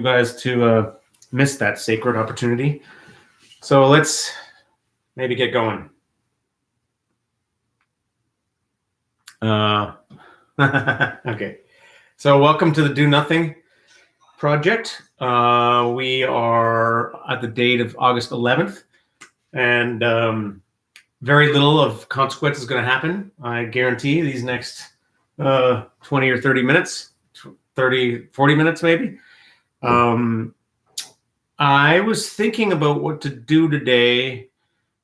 You guys to miss that sacred opportunity. So let's maybe get going. Okay. So welcome to the Do Nothing project. We are at the date of August 11th, and very little of consequence is going to happen. I guarantee these next 20 or 30 minutes, 30, 40 minutes maybe. I was thinking about what to do today,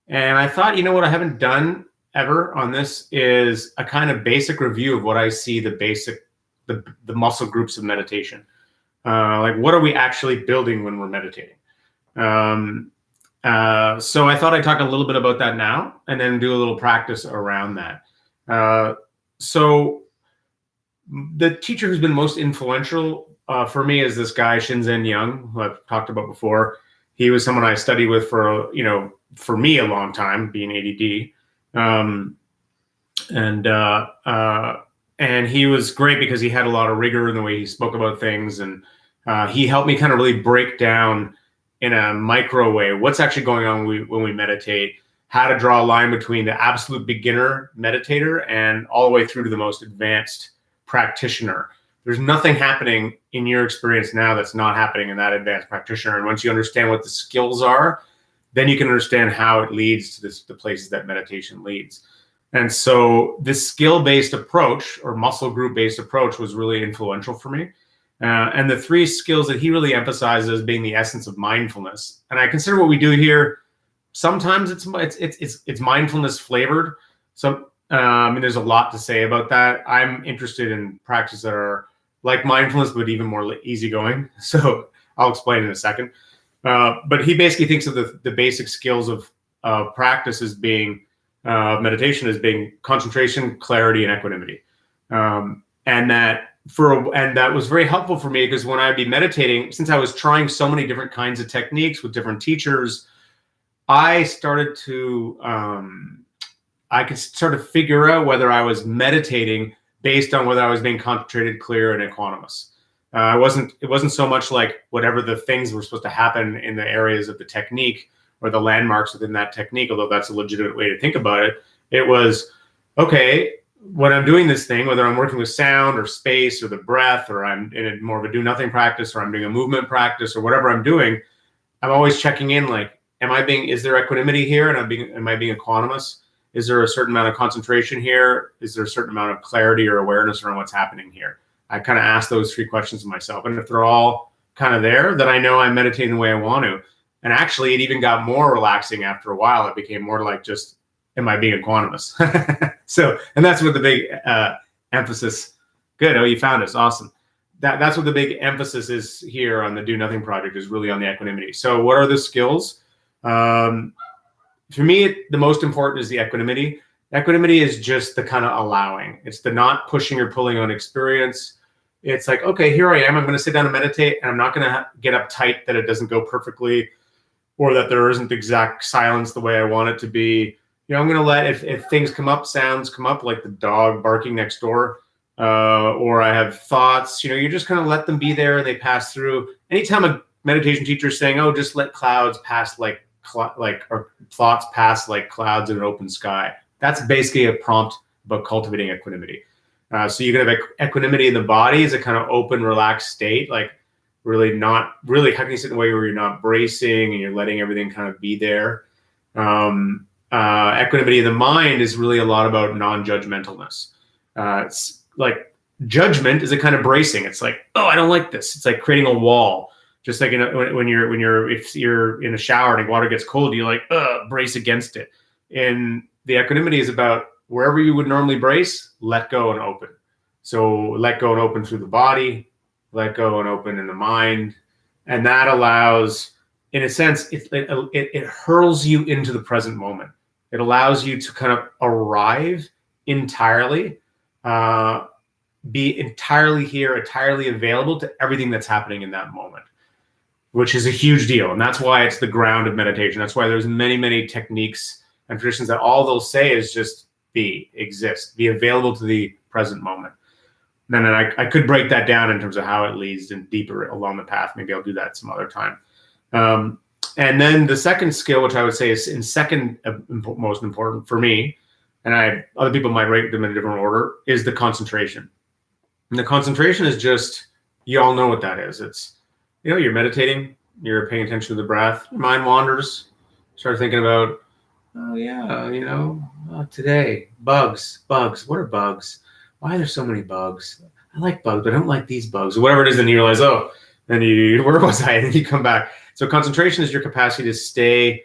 and I thought, you know what I haven't done ever on this is a kind of basic review of what I see the muscle groups of meditation. Like, what are we actually building when we're meditating? So I thought I'd talk a little bit about that now, and then do a little practice around that. So the teacher who's been most influential for me is this guy, Shinzen Young, who I've talked about before. He was someone I studied with for me a long time, being ADD. And he was great because he had a lot of rigor in the way he spoke about things. And he helped me kind of really break down in a micro way what's actually going on when we meditate, how to draw a line between the absolute beginner meditator and all the way through to the most advanced practitioner. There's nothing happening in your experience now that's not happening in that advanced practitioner. And once you understand what the skills are, then you can understand how it leads to the places that meditation leads. And so this skill-based approach or muscle group-based approach was really influential for me. And the three skills that he really emphasizes as being the essence of mindfulness. And I consider what we do here, sometimes it's mindfulness flavored. So there's a lot to say about that. I'm interested in practices that are like mindfulness, but even more easygoing. So I'll explain in a second. But he basically thinks of the basic skills of practice as being meditation as being concentration, clarity, and equanimity. And that was very helpful for me because when I'd be meditating, since I was trying so many different kinds of techniques with different teachers, I started to I could sort of figure out whether I was meditating based on whether I was being concentrated, clear, and equanimous. It wasn't so much like whatever the things were supposed to happen in the areas of the technique or the landmarks within that technique, although that's a legitimate way to think about it. It was, okay, when I'm doing this thing, whether I'm working with sound or space or the breath, or I'm in more of a do nothing practice, or I'm doing a movement practice, or whatever I'm doing, I'm always checking in, like, is there equanimity here? And am I being equanimous? Is there a certain amount of concentration here? Is there a certain amount of clarity or awareness around what's happening here? I kind of ask those three questions of myself. And if they're all kind of there, then I know I'm meditating the way I want to. And actually, it even got more relaxing after a while. It became more like just, am I being equanimous? And that's what the big emphasis. Good. Oh, you found us. Awesome. That's what the big emphasis is here on the Do Nothing project, is really on the equanimity. So what are the skills? For me, the most important is the equanimity. Equanimity is just the kind of allowing. It's the not pushing or pulling on experience. It's like, okay, here I am. I'm going to sit down and meditate, and I'm not going to get uptight that it doesn't go perfectly or that there isn't exact silence the way I want it to be. I'm going to let, if things come up, sounds come up, like the dog barking next door, or I have thoughts, you just kind of let them be there and they pass through. Anytime a meditation teacher is saying, oh, just let clouds pass or thoughts pass like clouds in an open sky, that's basically a prompt about cultivating equanimity. So you can have equanimity in the body as a kind of open, relaxed state, like how can you sit in a way where you're not bracing and you're letting everything kind of be there. Equanimity in the mind is really a lot about non-judgmentalness. It's like judgment is a kind of bracing. It's like, oh, I don't like this. It's like creating a wall. Just like if you're in a shower and the water gets cold, you're like, brace against it. And the equanimity is about wherever you would normally brace, let go and open. So let go and open through the body, let go and open in the mind. And that allows, in a sense, it hurls you into the present moment. It allows you to kind of arrive entirely, be entirely here, entirely available to everything that's happening in that moment, which is a huge deal. And that's why it's the ground of meditation. That's why there's many, many techniques and traditions that all they'll say is just exist, be available to the present moment. Then I could break that down in terms of how it leads and deeper along the path. Maybe I'll do that some other time. And then the second skill, which I would say is in second most important for me, and other people might rate them in a different order, is the concentration. And the concentration is just, you all know what that is. It's, you're meditating, you're paying attention to the breath, your mind wanders, start thinking about, oh yeah, today, bugs. What are bugs? Why are there so many bugs? I like bugs, but I don't like these bugs. Or whatever it is, then you realize, oh, then where was I? And then you come back. So concentration is your capacity to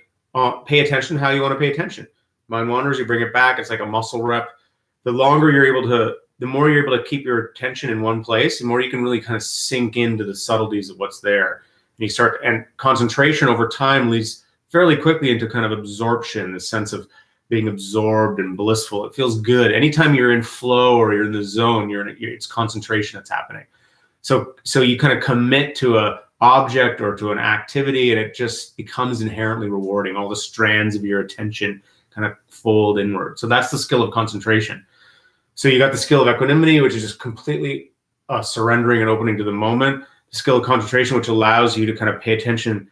pay attention how you want to pay attention. Mind wanders, you bring it back. It's like a muscle rep. The more you're able to keep your attention in one place, the more you can really kind of sink into the subtleties of what's there. And concentration over time leads fairly quickly into kind of absorption, the sense of being absorbed and blissful. It feels good. Anytime you're in flow or you're in the zone, it's concentration that's happening. So you kind of commit to a object or to an activity, and it just becomes inherently rewarding. All the strands of your attention kind of fold inward. So that's the skill of concentration. So you got the skill of equanimity, which is just completely surrendering and opening to the moment. The skill of concentration, which allows you to kind of pay attention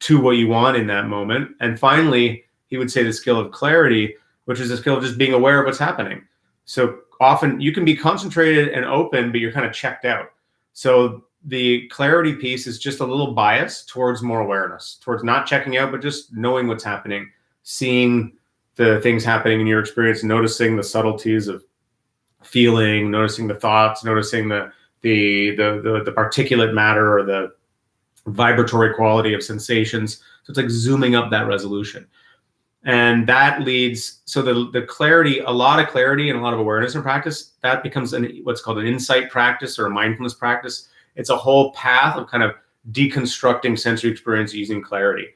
to what you want in that moment. And finally, he would say the skill of clarity, which is the skill of just being aware of what's happening. So often you can be concentrated and open, but you're kind of checked out. So the clarity piece is just a little bias towards more awareness, towards not checking out, but just knowing what's happening, seeing the things happening in your experience, noticing the subtleties of feeling, noticing the thoughts, noticing the particulate matter or the vibratory quality of sensations. So it's like zooming up that resolution. And that leads, so the clarity, a lot of clarity and a lot of awareness in practice, that becomes what's called an insight practice or a mindfulness practice. It's a whole path of kind of deconstructing sensory experience using clarity.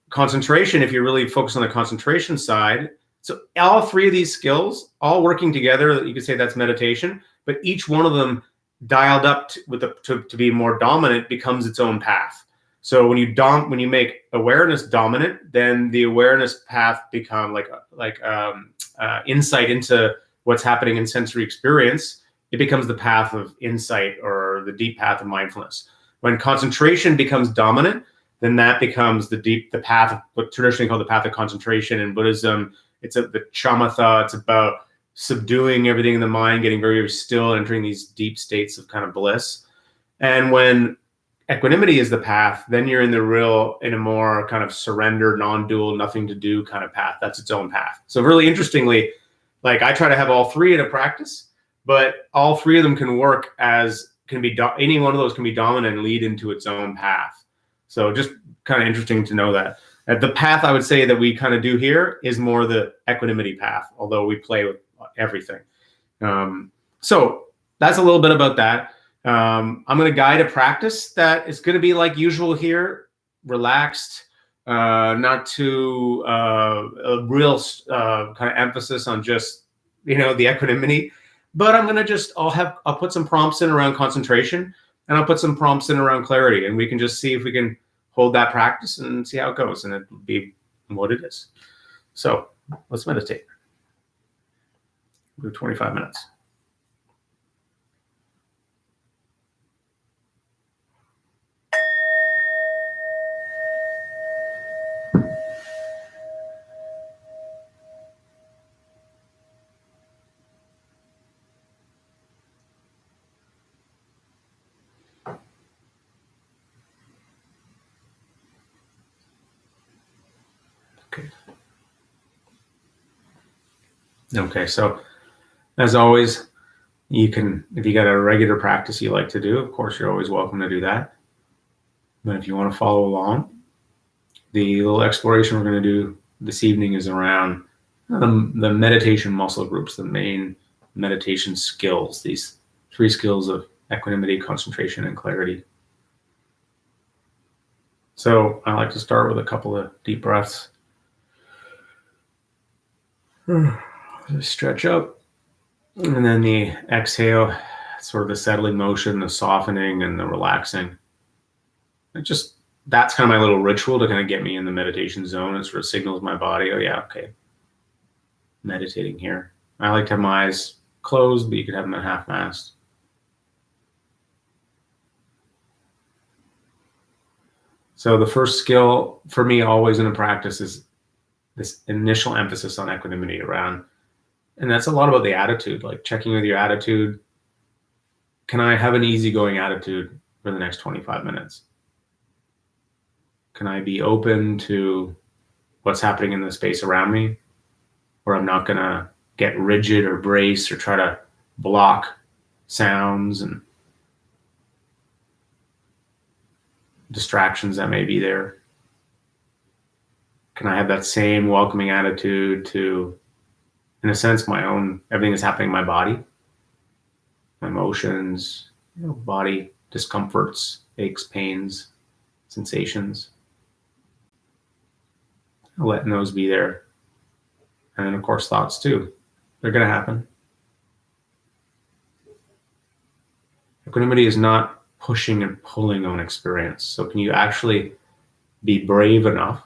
Concentration, if you really focus on the concentration side, so all three of these skills, all working together, you could say that's meditation, but each one of them dialed up to be more dominant becomes its own path. So when you make awareness dominant, then the awareness path become like insight into what's happening in sensory experience. It becomes the path of insight or the deep path of mindfulness. When concentration becomes dominant, then that becomes the path of what traditionally called the path of concentration in Buddhism. It's the shamatha. It's about subduing everything in the mind, getting very, very still, entering these deep states of kind of bliss. And when equanimity is the path, then you're in a more kind of surrender, non-dual, nothing to do kind of path. That's its own path. So really interestingly, like I try to have all three in a practice, but all three of them can work any one of those can be dominant and lead into its own path. So just kind of interesting to know that. The path I would say that we kind of do here is more the equanimity path, although we play with everything. So that's a little bit about that. I'm going to guide a practice that is going to be like usual here, relaxed, not too a real kind of emphasis on just, the equanimity, but I'm going to I'll put some prompts in around concentration and I'll put some prompts in around clarity, and we can just see if we can hold that practice and see how it goes, and it'll be what it is. So let's meditate. We'll do 25 minutes. Okay, so as always, you can, if you got a regular practice you like to do, of course, you're always welcome to do that. But if you want to follow along, the little exploration we're going to do this evening is around the meditation muscle groups, the main meditation skills, these three skills of equanimity, concentration, and clarity. So I like to start with a couple of deep breaths. Stretch up, and then the exhale, sort of the settling motion, the softening, and the relaxing. That's kind of my little ritual to kind of get me in the meditation zone. It sort of signals my body, oh yeah, okay, meditating here. I like to have my eyes closed, but you could have them at half-mast. So the first skill for me always in a practice is this initial emphasis on equanimity around, and that's a lot about the attitude, like checking with your attitude. Can I have an easygoing attitude for the next 25 minutes? Can I be open to what's happening in the space around me, where I'm not going to get rigid or brace or try to block sounds and distractions that may be there? Can I have that same welcoming attitude to, in a sense, my own, everything that's happening in my body, my emotions, body discomforts, aches, pains, sensations, letting those be there. And then, of course, thoughts too. They're going to happen. Equanimity is not pushing and pulling on experience. So can you actually be brave enough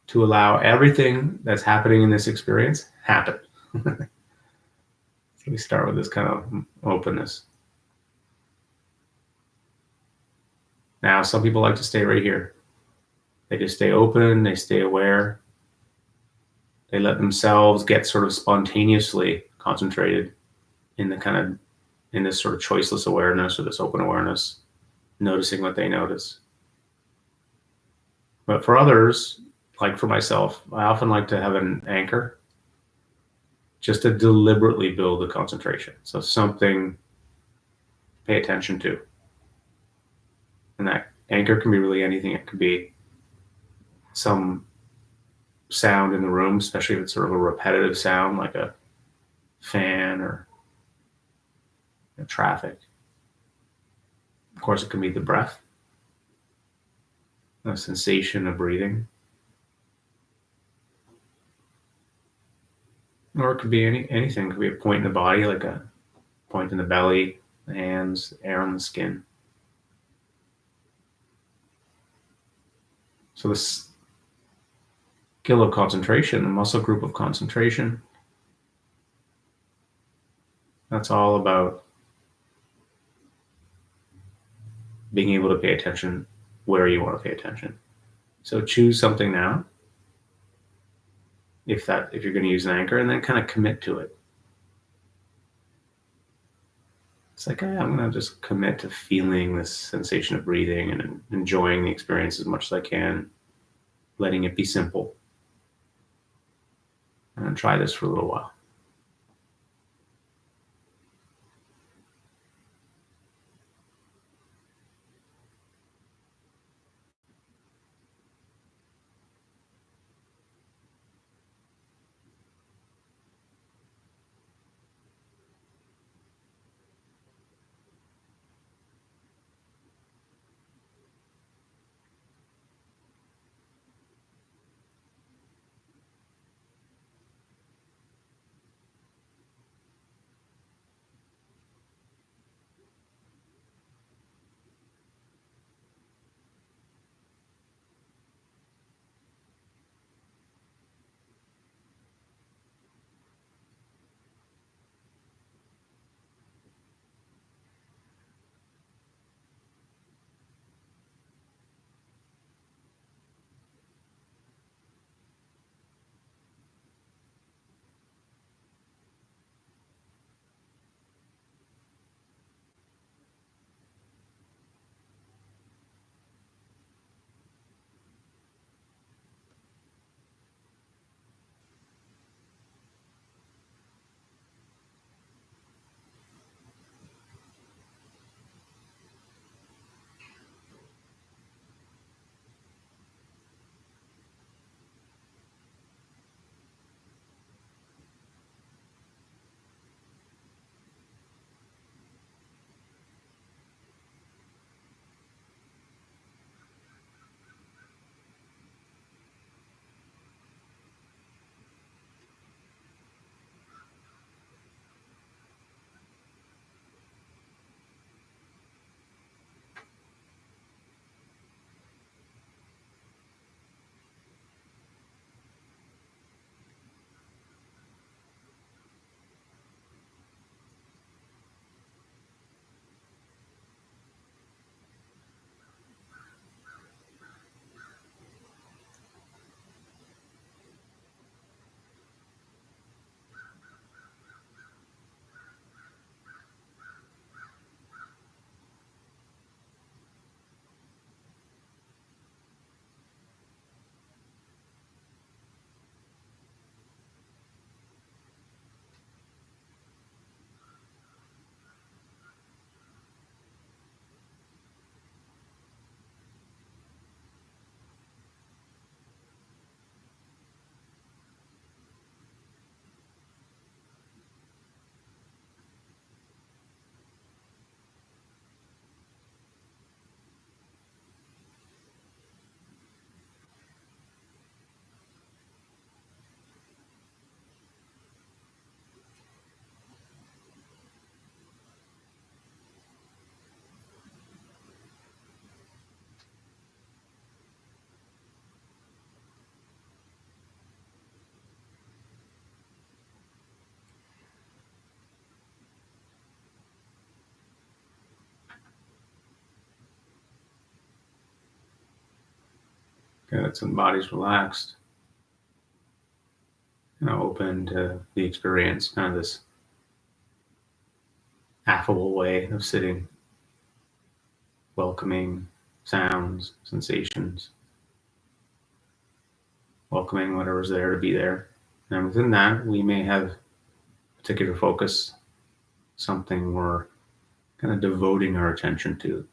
to allow everything that's happening in this experience happen? So we start with this kind of openness. Now, some people like to stay right here. They just stay open, they stay aware. They let themselves get sort of spontaneously concentrated in this sort of choiceless awareness or this open awareness, noticing what they notice. But for others, like for myself, I often like to have an anchor just to deliberately build the concentration. So something to pay attention to. And that anchor can be really anything. It could be some sound in the room, especially if it's sort of a repetitive sound like a fan or traffic. Of course, it can be the breath, the sensation of breathing. Or it could be anything. It could be a point in the body, like a point in the belly, the hands, air on the skin. So this skill of concentration, the muscle group of concentration, that's all about being able to pay attention where you want to pay attention. So choose something now, if you're going to use an anchor, and then kind of commit to it. It's like, I'm going to just commit to feeling this sensation of breathing and enjoying the experience as much as I can, letting it be simple. And try this for a little while. Good. So the body's relaxed, open to the experience, kind of this affable way of sitting, welcoming sounds, sensations, welcoming whatever's there to be there. And within that, we may have particular focus, something we're kind of devoting our attention to.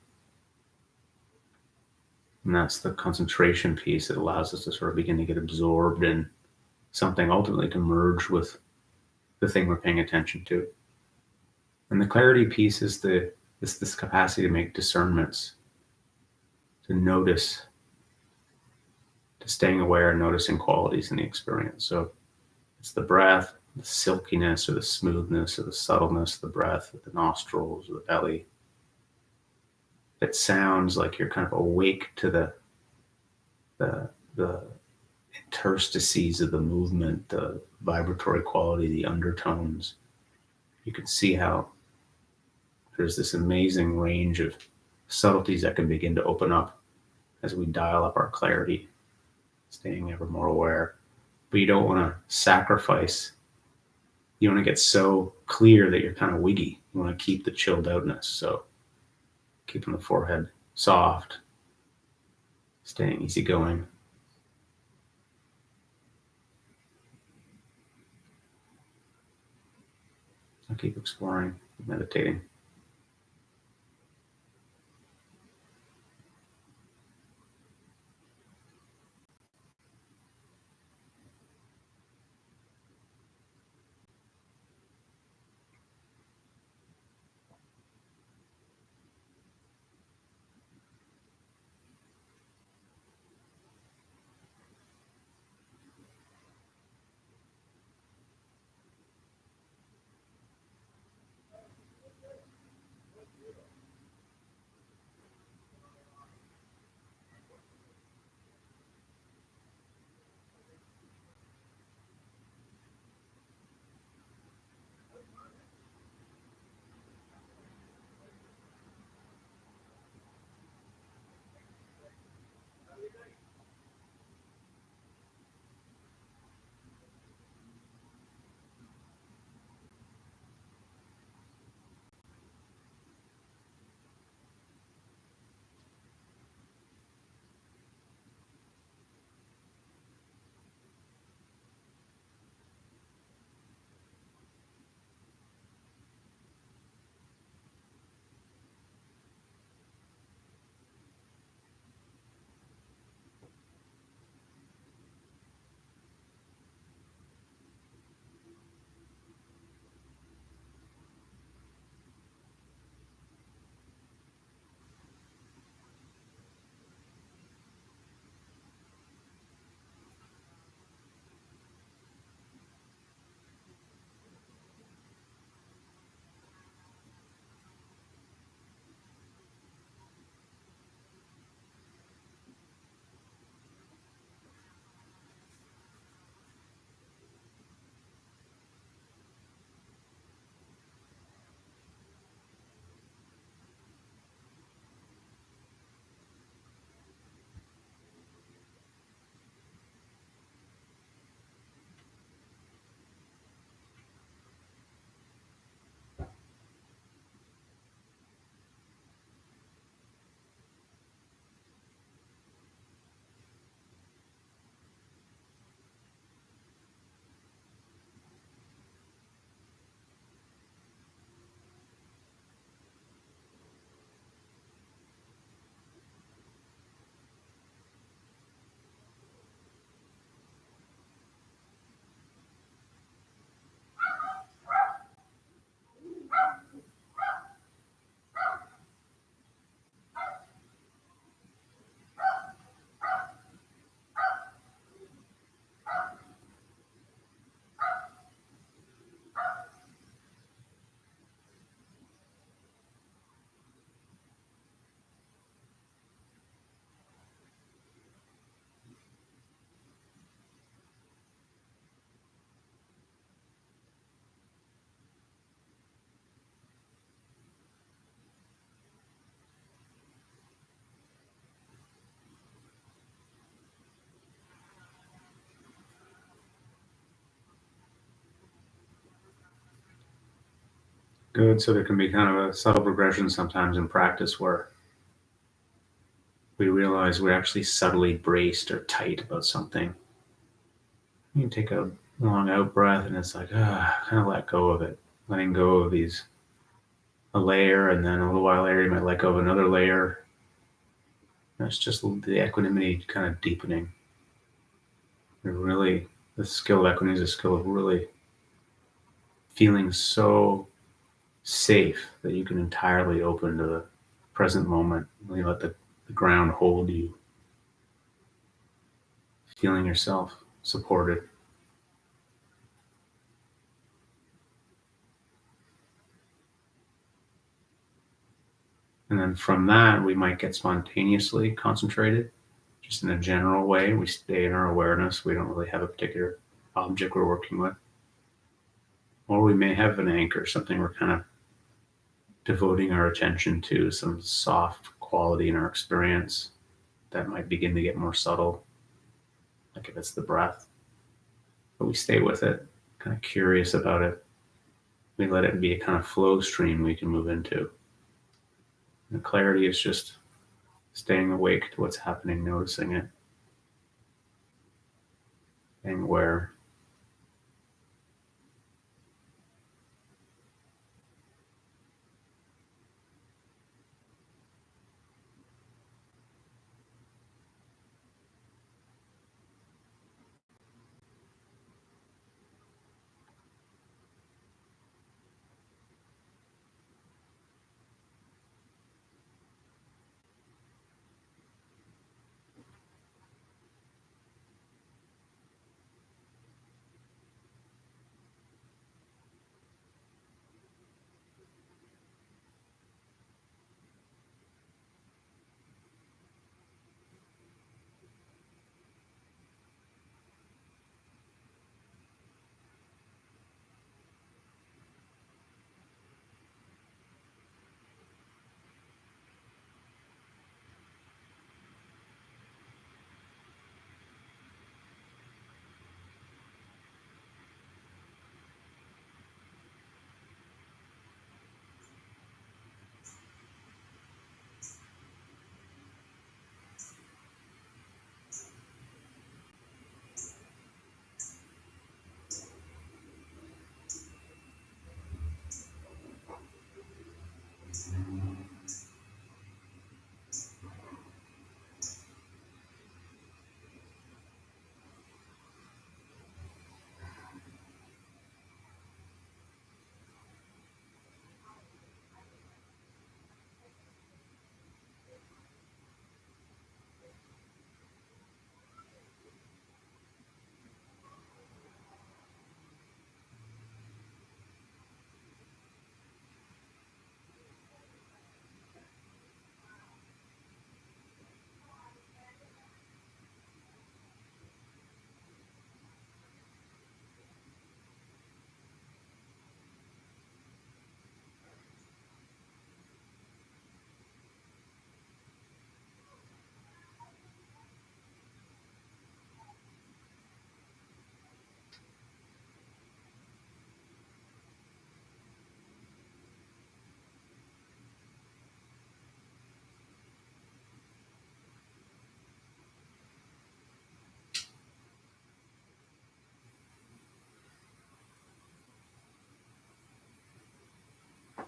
And that's the concentration piece that allows us to sort of begin to get absorbed in something, ultimately to merge with the thing we're paying attention to. And the clarity piece is this capacity to make discernments, to notice, to staying aware and noticing qualities in the experience. So it's the breath, the silkiness or the smoothness or the subtleness of the breath, the nostrils or the belly. It sounds like you're kind of awake to the interstices of the movement, the vibratory quality, the undertones. You can see how there's this amazing range of subtleties that can begin to open up as we dial up our clarity, staying ever more aware. But you don't want to sacrifice. You want to get so clear that you're kind of wiggy. You want to keep the chilled outness. So keeping the forehead soft, staying easygoing. I'll keep exploring, meditating. Good. So there can be kind of a subtle progression sometimes in practice where we realize we're actually subtly braced or tight about something. You take a long out breath and it's like, kind of let go of it. Letting go of a layer, and then a little while later you might let go of another layer. And it's just the equanimity kind of deepening. Really, the skill of equanimity is a skill of really feeling so safe that you can entirely open to the present moment. You let the ground hold you, feeling yourself supported. And then from that, we might get spontaneously concentrated, just in a general way. We stay in our awareness. We don't really have a particular object we're working with. Or we may have an anchor, something we're kind of devoting our attention to, some soft quality in our experience that might begin to get more subtle, like if it's the breath. But we stay with it, kind of curious about it. We let it be a kind of flow stream we can move into. And clarity is just staying awake to what's happening, noticing it, being aware.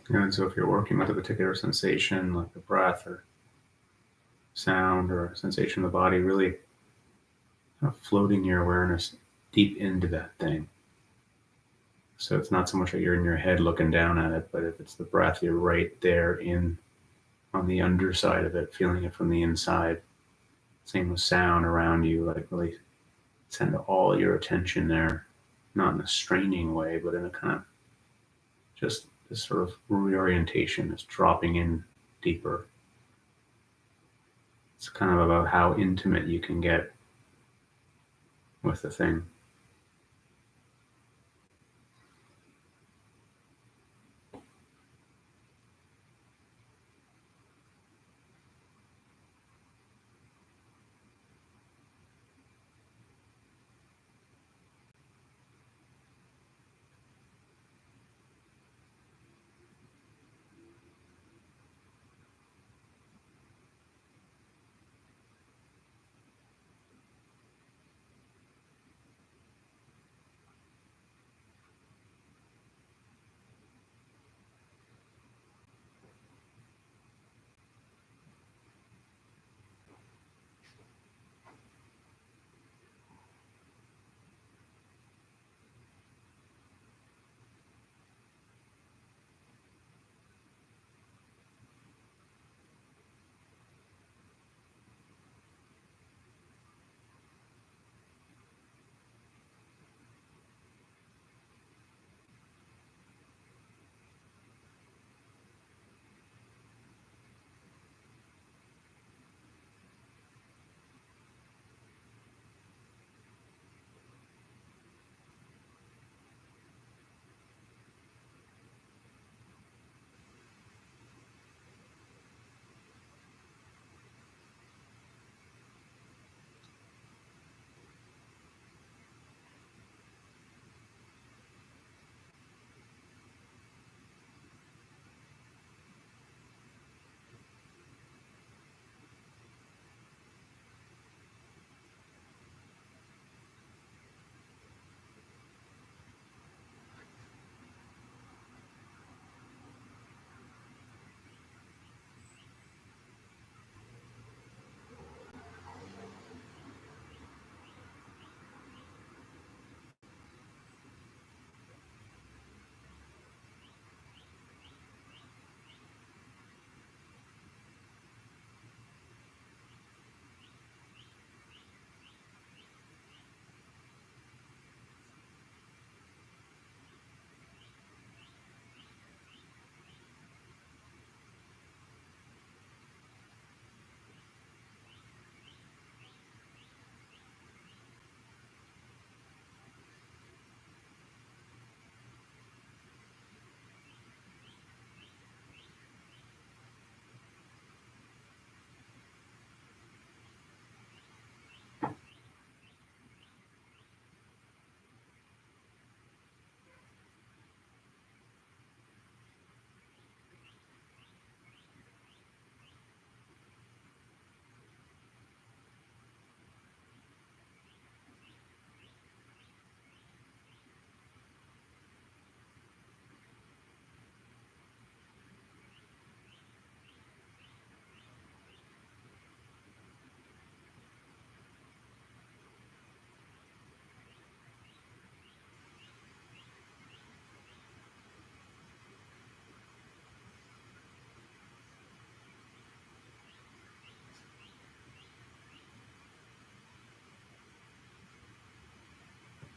And so if you're working with a particular sensation, like a breath or sound or sensation of the body, really kind of floating your awareness deep into that thing. So it's not so much that you're in your head looking down at it, but if it's the breath, you're right there in on the underside of it, feeling it from the inside. Same with sound around you, like really send all your attention there, not in a straining way, but in a kind of just this sort of reorientation, this dropping in deeper. It's kind of about how intimate you can get with the thing.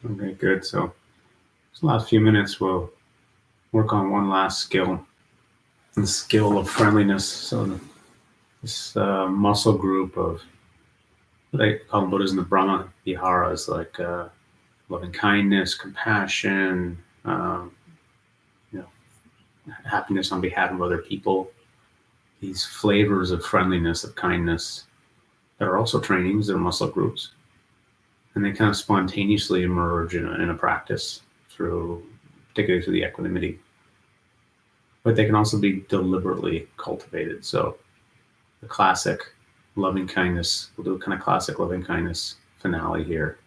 Okay, good. So this last few minutes, we'll work on one last skill, the skill of friendliness. So this muscle group of what they call in Buddhism the Brahma Viharas, like loving kindness, compassion, you know, happiness on behalf of other people. These flavors of friendliness, of kindness, that are also trainings, they're muscle groups, and they kind of spontaneously emerge in a practice through, particularly through the equanimity. But they can also be deliberately cultivated. So the classic loving kindness, we'll do a kind of classic loving kindness finale here,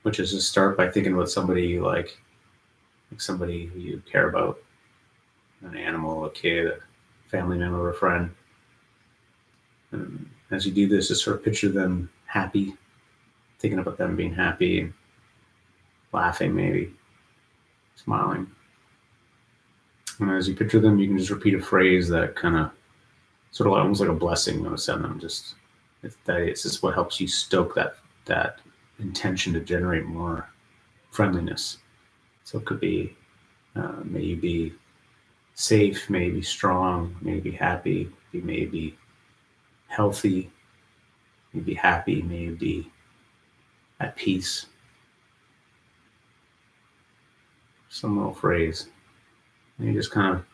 which is to start by thinking about somebody like somebody who you care about, an animal, a kid, a family member, a friend. And as you do this, just sort of picture them happy, thinking about them being happy and laughing, maybe smiling. And as you picture them, you can just repeat a phrase that kind of sort of almost like a blessing you want to send them. It's just what helps you stoke that intention to generate more friendliness. So it could be, may you be safe, may you be strong, may you be happy, you may be healthy, may you be happy, may you be at peace. Some little phrase. And you just kind of,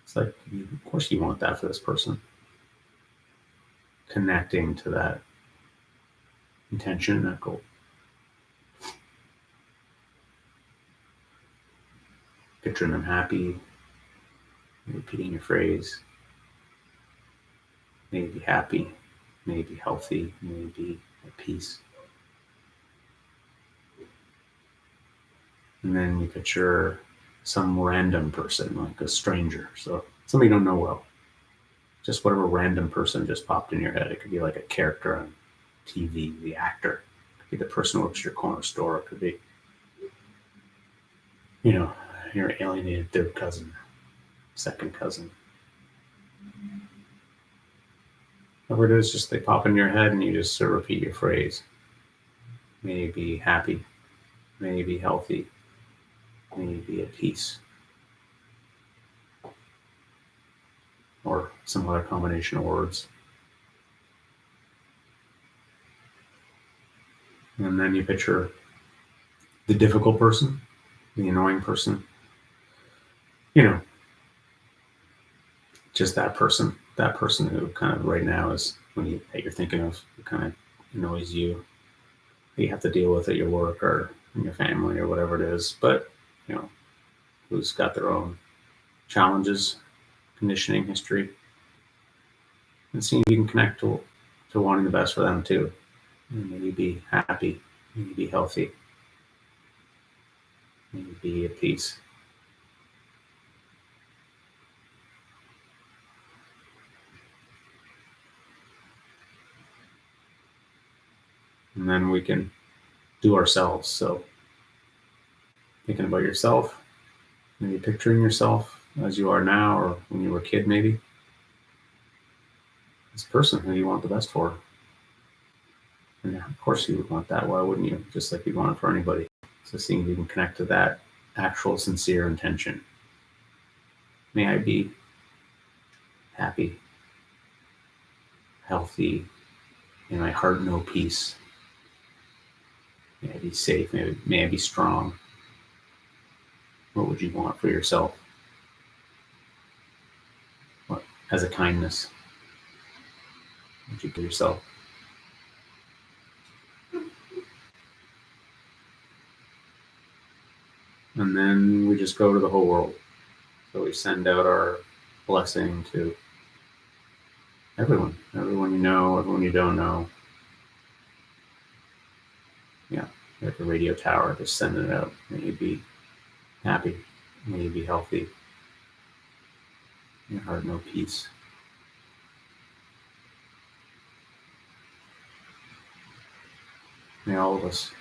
it's like, of course you want that for this person. Connecting to that intention, that goal. Picturing them happy, repeating your phrase. May you be happy, may you be healthy, may you be at peace. And then you picture some random person, like a stranger. So somebody you don't know well. Just whatever random person just popped in your head. It could be like a character on TV, the actor. It could be the person who works at your corner store. It could be, your alienated third cousin, second cousin. Whatever it is, just they pop in your head and you just sort of repeat your phrase. May you be happy. May you be healthy. May you be at peace. Or some other combination of words. And then you picture the difficult person, the annoying person. Just that person who kind of right now is that you're thinking of, who kind of annoys you, that you have to deal with at your work or in your family or whatever it is, but who's got their own challenges, conditioning, history, and see if you can connect to wanting the best for them too. And maybe be happy, maybe be healthy, maybe be at peace. And then we can do ourselves. So thinking about yourself, maybe picturing yourself as you are now or when you were a kid, maybe. This person who you want the best for. And of course you would want that. Why wouldn't you? Just like you'd want it for anybody. So seeing if you can connect to that actual sincere intention. May I be happy, healthy, may my heart know peace. May I be safe, may I be strong. What would you want for yourself? What, as a kindness, what would you give yourself? And then we just go to the whole world. So we send out our blessing to everyone you know, everyone you don't know. Yeah, like a radio tower, just sending it out. May you be happy, may you be healthy, your heart know peace. May all of us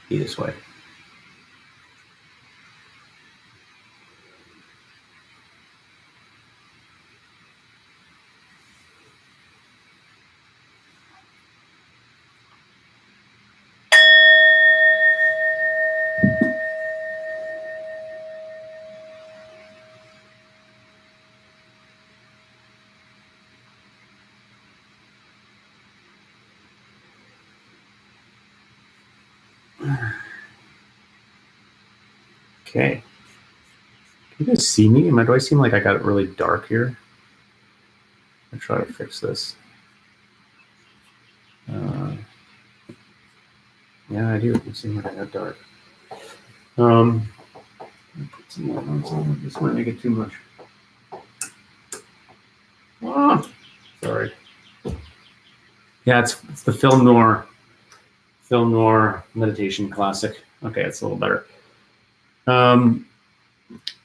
be this way. Okay. Can you guys see me? Do I seem like I got it really dark here? I'll try to fix this. Yeah, I do. It seems like I got dark. Put some more on. This might make it too much. Ah, sorry. Yeah, it's the film noir meditation classic. Okay, it's a little better.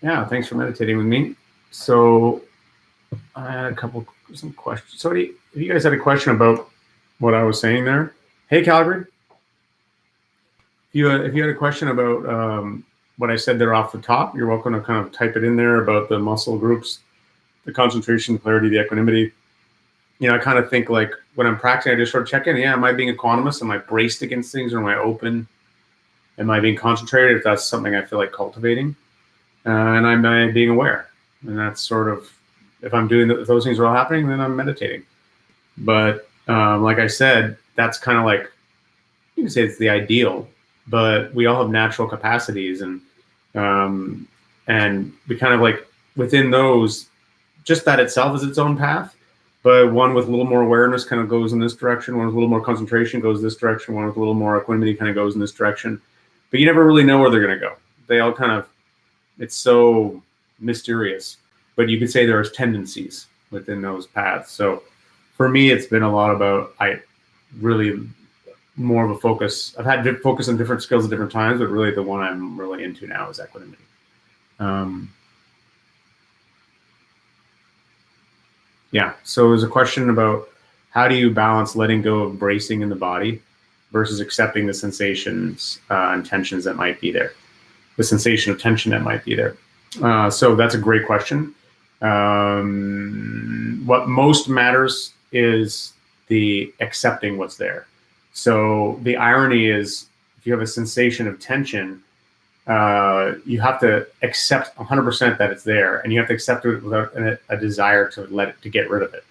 Yeah, thanks for meditating with me. So I had some questions. So if you guys had a question about what I was saying there, hey Calgary, if you had a question about what I said there off the top, you're welcome to kind of type it in there about the muscle groups, the concentration, the clarity, the equanimity. I kind of think like when I'm practicing, I just sort of check in. Yeah, am I being autonomous? Am I braced against things, or am I open? Am I being concentrated? If that's something I feel like cultivating, and am I being aware? And that's sort of, if I'm doing if those things are all happening, then I'm meditating. But like I said, that's kind of like, you can say it's the ideal, but we all have natural capacities, and we kind of like within those, just that itself is its own path. But one with a little more awareness kind of goes in this direction. One with a little more concentration goes this direction. One with a little more equanimity kind of goes in this direction. But you never really know where they're going to go. They all kind of, it's so mysterious. But you could say there's tendencies within those paths. So for me, it's been a lot about, really more of a focus. I've had to focus on different skills at different times, but really the one I'm really into now is equanimity. Yeah. So there's a question about how do you balance letting go of bracing in the body versus accepting the sensations and tensions that might be there, the sensation of tension that might be there. So that's a great question. What most matters is the accepting what's there. So the irony is, if you have a sensation of tension, you have to accept 100% that it's there, and you have to accept it without a desire to get rid of it.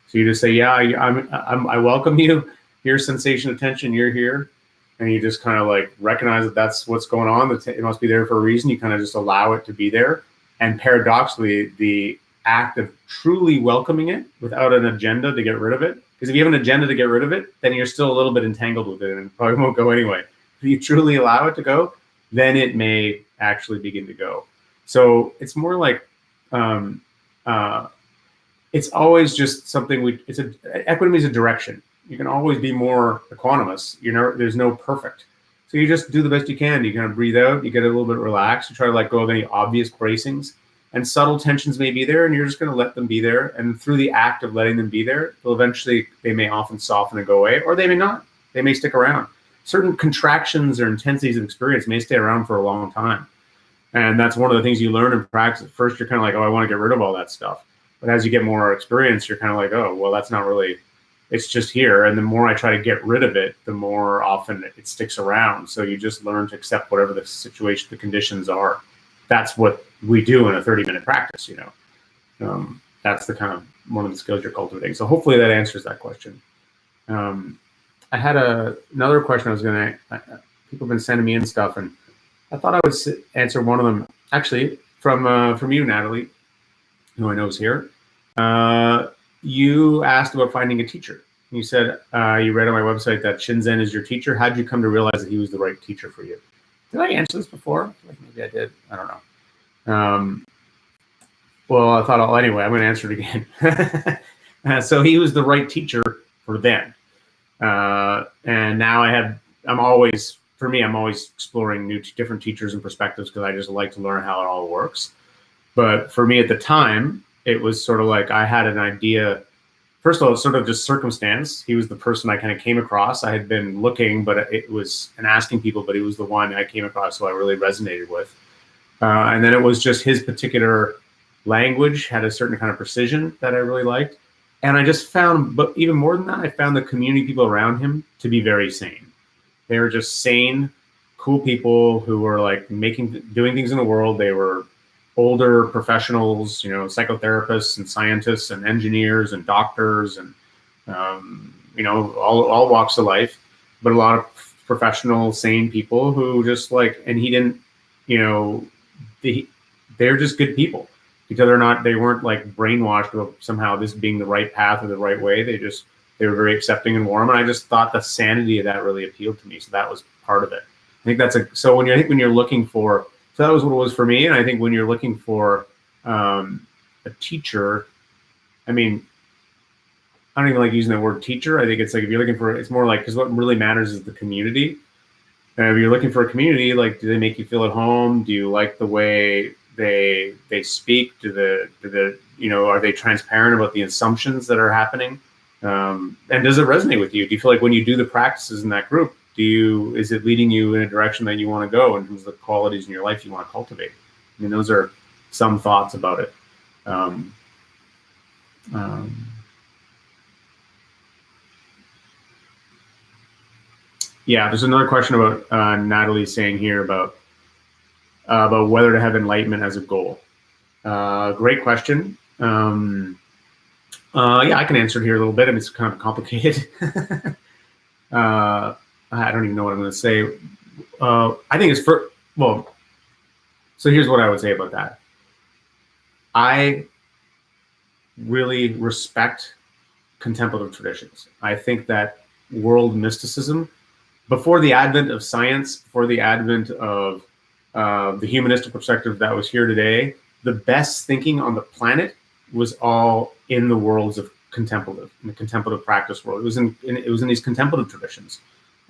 So you just say, yeah, I welcome you. Here's sensation of tension. You're here. And you just kind of like recognize that that's what's going on. It must be there for a reason. You kind of just allow it to be there. And paradoxically, the act of truly welcoming it without an agenda to get rid of it, because if you have an agenda to get rid of it, then you're still a little bit entangled with it and it probably won't go anyway. If you truly allow it to go, then it may actually begin to go. So it's more like, it's always just something equanimity is a direction. You can always be more equanimous. There's no perfect. So you just do the best you can. You kind of breathe out, you get a little bit relaxed, you try to let go of any obvious bracings, and subtle tensions may be there, and you're just going to let them be there. And through the act of letting them be there, they may often soften and go away, or they may not. They may stick around. Certain contractions or intensities of experience may stay around for a long time. And that's one of the things you learn in practice. At first, you're kind of like, oh, I want to get rid of all that stuff. But as you get more experience, you're kind of like, oh, well, that's not really, it's just here. And the more I try to get rid of it, the more often it sticks around. So you just learn to accept whatever the situation, the conditions are. That's what we do in a 30-minute practice, That's the kind of one of the skills you're cultivating. So hopefully that answers that question. I had another question I was going to, people have been sending me in stuff, and I thought I would answer one of them, actually, from you, Natalie, who I know is here. You asked about finding a teacher. You said you read on my website that Shinzen is your teacher. How did you come to realize that he was the right teacher for you? Did I answer this before? Maybe I did. I don't know. Well, I thought, anyway, I'm going to answer it again. So he was the right teacher for them. And now I'm always exploring different teachers and perspectives, because I just like to learn how it all works. But for me at the time, it was sort of like I had an idea. First of all, it's sort of just circumstance. He was the person I kind of came across. I had been looking, and asking people, but he was the one I came across who I really resonated with. And then it was just his particular language had a certain kind of precision that I really liked. And I just found, but even more than that, I found the community people around him to be very sane. They were just sane, cool people who were like doing things in the world. They were older professionals, psychotherapists and scientists and engineers and doctors and, all walks of life, but a lot of professional, sane people who just like, and he didn't, you know, they're just good people because they weren't like brainwashed of somehow this being the right path or the right way. They were very accepting and warm. And I just thought the sanity of that really appealed to me. So that was part of it. I think so when you're looking for, so that was what it was for me. And I think when you're looking for a teacher, I mean, I don't even like using the word teacher. I think it's like, if you're looking for, it's more like, because what really matters is the community. And if you're looking for a community, like, do they make you feel at home? Do you like the way they speak? Are they transparent about the assumptions that are happening? And does it resonate with you? Do you feel like when you do the practices in that group, is it leading you in a direction that you want to go in terms of the qualities in your life you want to cultivate? I mean, those are some thoughts about it. Yeah, there's another question about Natalie saying here about whether to have enlightenment as a goal. Great question. Yeah, I can answer it here a little bit. I mean, it's kind of complicated. I don't even know what I'm going to say. I think it's so here's what I would say about that. I really respect contemplative traditions. I think that world mysticism, before the advent of science, before the advent of the humanistic perspective that was here today, the best thinking on the planet was all in the worlds of contemplative, in the contemplative practice world. It was in these contemplative traditions.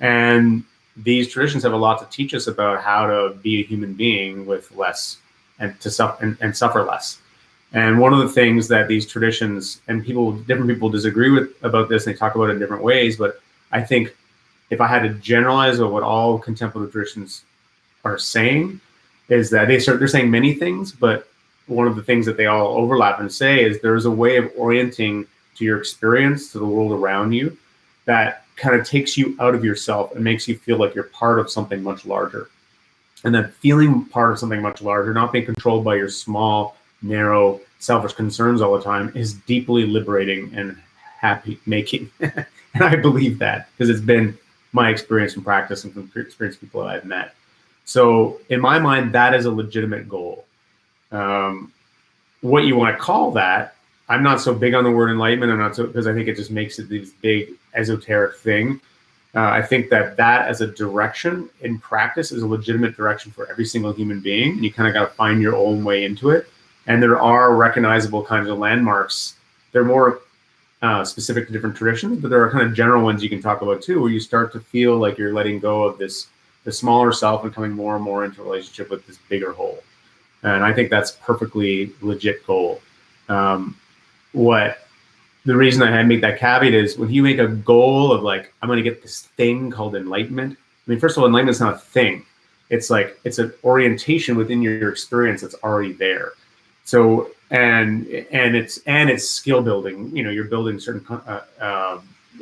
And these traditions have a lot to teach us about how to be a human being with less and to suffer less. And one of the things that these traditions, and different people disagree with about this, and they talk about it in different ways, but I think if I had to generalize what all contemplative traditions are saying, is that they're saying many things, but one of the things that they all overlap and say is there's a way of orienting to your experience, to the world around you, that kind of takes you out of yourself and makes you feel like you're part of something much larger. And that feeling part of something much larger, not being controlled by your small, narrow, selfish concerns all the time, is deeply liberating and happy making. And I believe that because it's been my experience and practice and from experience people that I've met. So in my mind, that is a legitimate goal. What you want to call that, I'm not so big on the word enlightenment. I'm not so, because I think it just makes it this big esoteric thing. I think that as a direction in practice is a legitimate direction for every single human being. And you kind of got to find your own way into it. And there are recognizable kinds of landmarks. They're more specific to different traditions, but there are kind of general ones you can talk about too, where you start to feel like you're letting go of the smaller self and coming more and more into a relationship with this bigger whole. And I think that's perfectly legit goal. The reason I had made that caveat is when you make a goal of like, I'm going to get this thing called enlightenment. I mean, first of all, enlightenment is not a thing. It's like, it's an orientation within your experience that's already there. So, and it's skill building. You know, you're building certain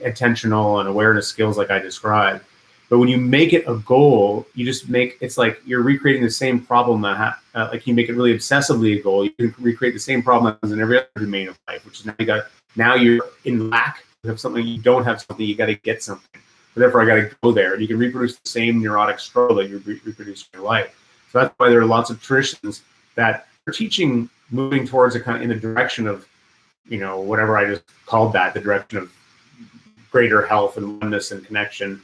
attentional and awareness skills like I described. But when you make it a goal, it's like you're recreating the same problem like you make it really obsessively a goal. You can recreate the same problem as in every other domain of life, which is now you're in lack. You have something, you don't have something, you got to get something. So therefore, I got to go there. And you can reproduce the same neurotic struggle that you reproduce in your life. So that's why there are lots of traditions that are teaching, moving towards a kind of in the direction of, you know, whatever I just called that, the direction of greater health and oneness and connection.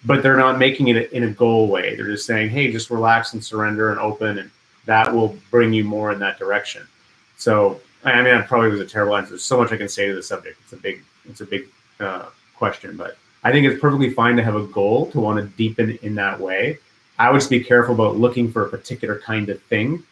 But they're not making it in a goal way. They're just saying, hey, just relax and surrender and open, and that will bring you more in that direction. So, I mean, that probably was a terrible answer. There's so much I can say to the subject. It's a big question, but I think it's perfectly fine to have a goal, to want to deepen in that way. I would just be careful about looking for a particular kind of thing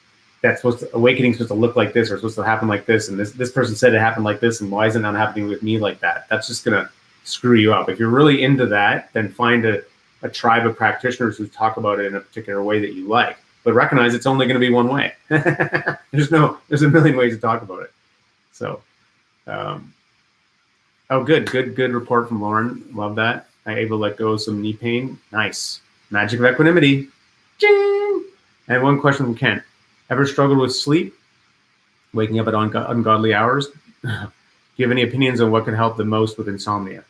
that's awakening supposed to look like this or supposed to happen like this. And this person said it happened like this, and why is it not happening with me like that? That's just going to screw you up. If you're really into that, then find a tribe of practitioners who talk about it in a particular way that you like, but recognize it's only going to be one way. There's a million ways to talk about it. So, good report from Lauren. Love that. I'm able to let go of some knee pain. Nice. Magic of equanimity. Ching! And one question from Kent. Ever struggled with sleep? Waking up at ungodly hours? Do you have any opinions on what can help the most with insomnia?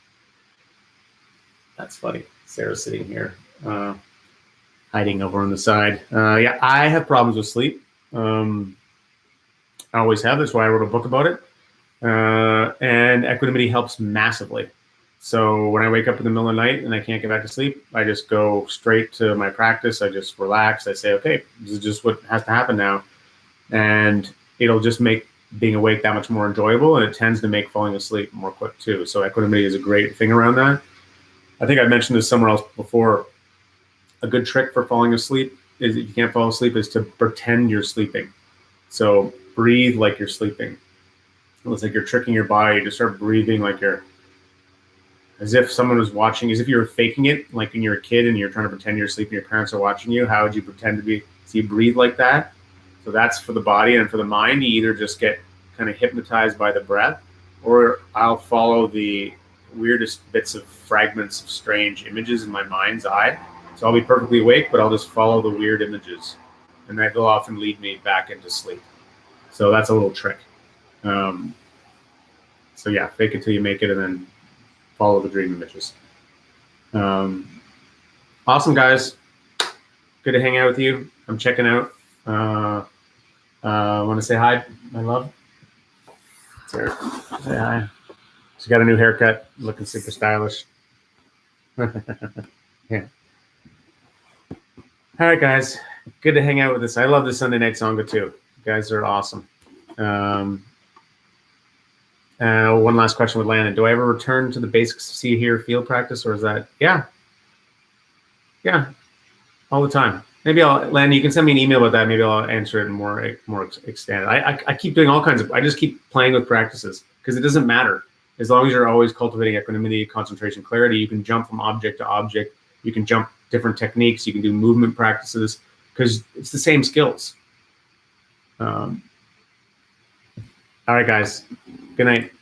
That's funny. Sarah's sitting here, hiding over on the side. Yeah, I have problems with sleep. I always have. That's why I wrote a book about it. And equanimity helps massively. So when I wake up in the middle of the night and I can't get back to sleep, I just go straight to my practice. I just relax. I say, okay, this is just what has to happen now. And it'll just make being awake that much more enjoyable. And it tends to make falling asleep more quick too. So equanimity is a great thing around that. I think I mentioned this somewhere else before. A good trick for falling asleep is, if you can't fall asleep, is to pretend you're sleeping. So breathe like you're sleeping. It's like you're tricking your body to start breathing like you're, as if someone was watching, as if you were faking it, like when you're a kid and you're trying to pretend you're asleep and your parents are watching you. How would you pretend to be? So you breathe like that. So that's for the body. And for the mind, you either just get kind of hypnotized by the breath, or I'll follow the weirdest bits of fragments of strange images in my mind's eye. So I'll be perfectly awake, but I'll just follow the weird images. And that will often lead me back into sleep. So that's a little trick. So yeah, fake it till you make it, and then follow the dream images. Awesome, guys. Good to hang out with you. I'm checking out. Want to say hi, my love? Sarah, say hi. She got a new haircut, looking super stylish. Yeah. All right, guys. Good to hang out with us. I love the Sunday Night Sangha too. You guys are awesome. One last question with Landon. Do I ever return to the basics of see, hear, feel practice, or is that? Yeah, all the time. Maybe Landon, you can send me an email about that. Maybe I'll answer it in more extended. I keep doing all kinds of. I just keep playing with practices because it doesn't matter as long as you're always cultivating equanimity, concentration, clarity. You can jump from object to object. You can jump different techniques. You can do movement practices because it's the same skills. All right, guys. Good night.